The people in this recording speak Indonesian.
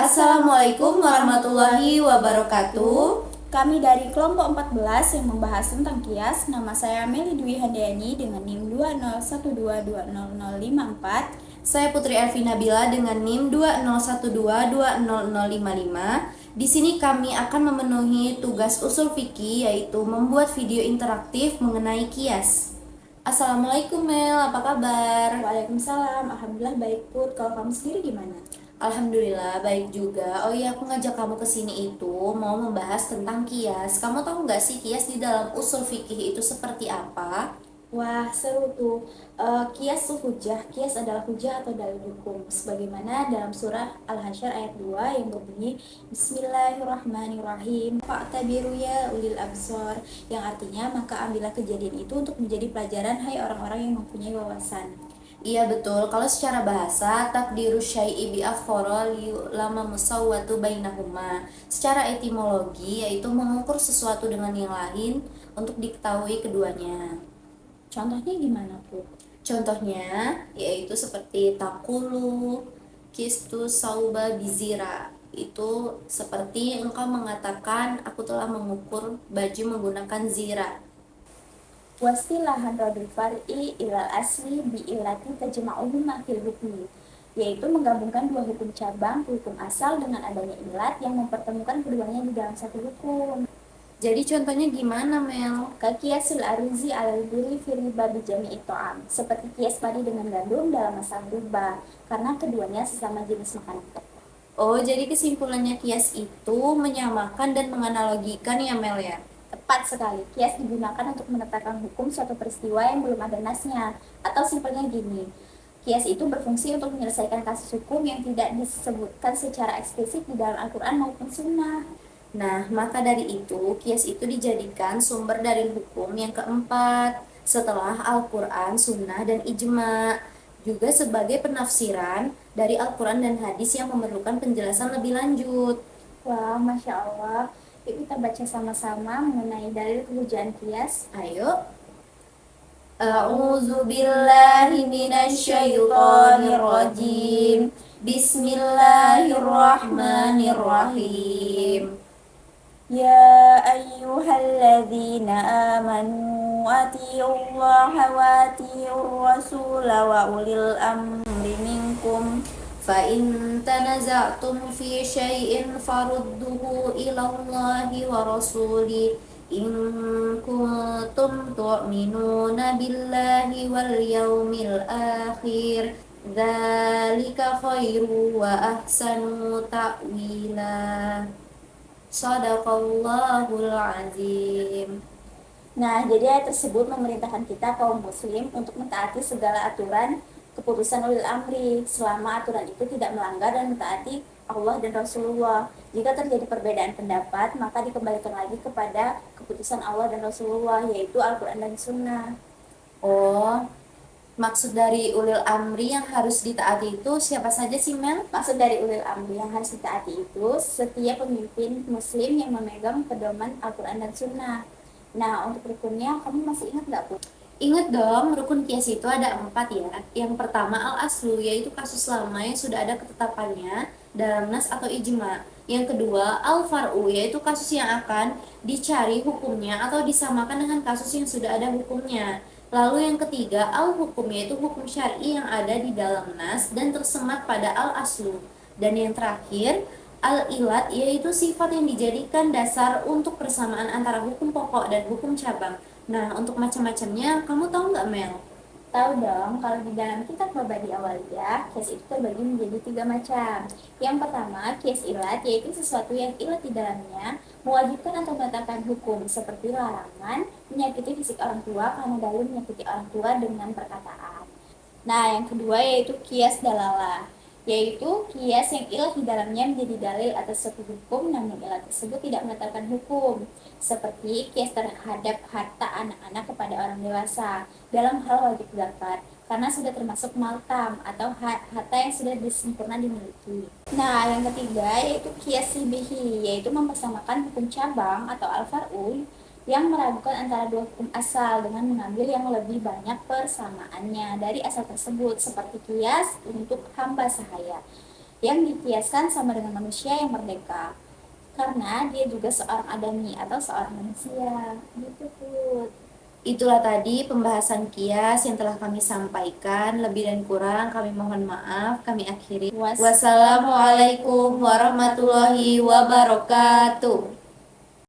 Assalamualaikum warahmatullahi wabarakatuh. Kami dari kelompok 14 yang membahas tentang kias. Nama saya Meli Dwi Handayani dengan NIM 201220054. Saya Putri Elvina Bila dengan NIM 201220055. Di sini kami akan memenuhi tugas usul fikih, yaitu membuat video interaktif mengenai kias. Assalamualaikum Mel, apa kabar? Waalaikumsalam, alhamdulillah baik Put. Kalau kamu sendiri gimana? Alhamdulillah baik juga. Oh iya, aku ngajak kamu ke sini itu mau membahas tentang kias. Kamu tahu nggak sih kias di dalam usul fikih itu seperti apa? Wah, seru tuh. Kias tuh hujah. Kias adalah hujah atau dalil hukum. Sebagaimana dalam surah Al-Hasyr ayat 2 yang berbunyi Bismillahirrahmanirrahim. Fa'tabiru ya ulil absor. Yang artinya, maka ambillah kejadian itu untuk menjadi pelajaran hai orang-orang yang mempunyai wawasan. Iya betul, kalau secara bahasa takdiru syai'i bi afqara lama musawwatu bainahuma. Secara etimologi yaitu mengukur sesuatu dengan yang lain untuk diketahui keduanya. Contohnya gimana, Put? Contohnya yaitu seperti takulu kistu sauba bizira. Itu seperti engkau mengatakan aku telah mengukur baju menggunakan zira. Wastilahan radul far'i ilal asli bi ilati tajma'uhuma fil hukmi, yaitu menggabungkan dua hukum cabang hukum asal dengan adanya ilat yang mempertemukan keduanya di dalam satu hukum. Jadi contohnya gimana Mel? Kakiasul aruzi alal buri fi riba bi jami'i ta'am, seperti kias padi dengan gandum dalam masalah riba, karena keduanya sesama jenis makanan. Oh, jadi kesimpulannya kias itu menyamakan dan menganalogikan ya Mel ya? Tepat sekali, kias digunakan untuk menetapkan hukum suatu peristiwa yang belum ada nasnya. Atau simpelnya gini, kias itu berfungsi untuk menyelesaikan kasus hukum yang tidak disebutkan secara eksplisit di dalam Al-Quran maupun Sunnah. Nah, maka dari itu, kias itu dijadikan sumber dalil hukum yang keempat setelah Al-Quran, Sunnah, dan Ijma. Juga sebagai penafsiran dari Al-Quran dan hadis yang memerlukan penjelasan lebih lanjut. Wah, Masya Allah. Yuk kita baca sama-sama mengenai dalil kehujahan kias. Ayo. A'udzu billahi minasyaitonir rajim. Bismillahirrahmanirrahim. Ya ayyuhalladzina amanu atiiullaha wa atiiur rasula wa ulil amri minkum. فَإِن تَنَازَعْتُمْ فِي شَيْءٍ فَرُدُّوهُ إِلَى اللَّهِ وَرَسُولِهِ إِن كُنتُمْ تُؤْمِنُونَ بِاللَّهِ وَالْيَوْمِ الْآخِرِ ذَلِكَ خَيْرٌ وَأَحْسَنُ تَأْوِيلًا. Shadaqallahul azim. Nah, jadi ayat tersebut memerintahkan kita kaum muslim untuk mentaati segala aturan keputusan ulil amri selama aturan itu tidak melanggar dan mentaati Allah dan Rasulullah. Jika terjadi perbedaan pendapat, maka dikembalikan lagi kepada keputusan Allah dan Rasulullah, yaitu Al-Quran dan Sunnah. Oh, maksud dari ulil amri yang harus ditaati itu siapa saja sih Mel? Maksud dari ulil amri yang harus ditaati itu setiap pemimpin muslim yang memegang pedoman Al-Quran dan Sunnah. Nah, untuk rukunnya kamu masih ingat nggak, Bu? Ingat dong, rukun kias itu ada 4 ya. Yang pertama al-aslu, yaitu kasus lama yang sudah ada ketetapannya dalam nas atau ijma. Yang kedua al-far'u, yaitu kasus yang akan dicari hukumnya atau disamakan dengan kasus yang sudah ada hukumnya. Lalu yang ketiga al-hukum, yaitu hukum syar'i yang ada di dalam nas dan tersemat pada al-aslu. Dan yang terakhir al-ilat, yaitu sifat yang dijadikan dasar untuk persamaan antara hukum pokok dan hukum cabang. Nah, untuk macam-macamnya, kamu tahu nggak Mel? Tahu dong, kalau di dalam kitab Mabadi Awaliyah, kias itu terbagi menjadi 3 macam. Yang pertama, kias ilat, yaitu sesuatu yang ilat di dalamnya mewajibkan atau menetapkan hukum, seperti larangan menyakiti fisik orang tua karena dalil menyakiti orang tua dengan perkataan. Nah, yang kedua yaitu kias dalalah, yaitu kias yang ilat di dalamnya menjadi dalil atas suatu hukum namun ilat tersebut tidak menetapkan hukum, seperti kias terhadap harta anak-anak kepada orang dewasa dalam hal wajib zakat karena sudah termasuk maltam atau harta yang sudah disempurna dimiliki. Nah, yang ketiga yaitu kias sibihi, yaitu mempersamakan hukum cabang atau al-far'u yang meragukan antara dua hukum asal dengan mengambil yang lebih banyak persamaannya dari asal tersebut, seperti kias untuk hamba sahaya. yang dikiaskan sama dengan manusia yang merdeka. Karena dia juga seorang adami atau seorang manusia. Gitu, Put. Itulah tadi pembahasan kias yang telah kami sampaikan. Lebih dan kurang kami mohon maaf. Kami akhiri. Wassalamualaikum warahmatullahi wabarakatuh.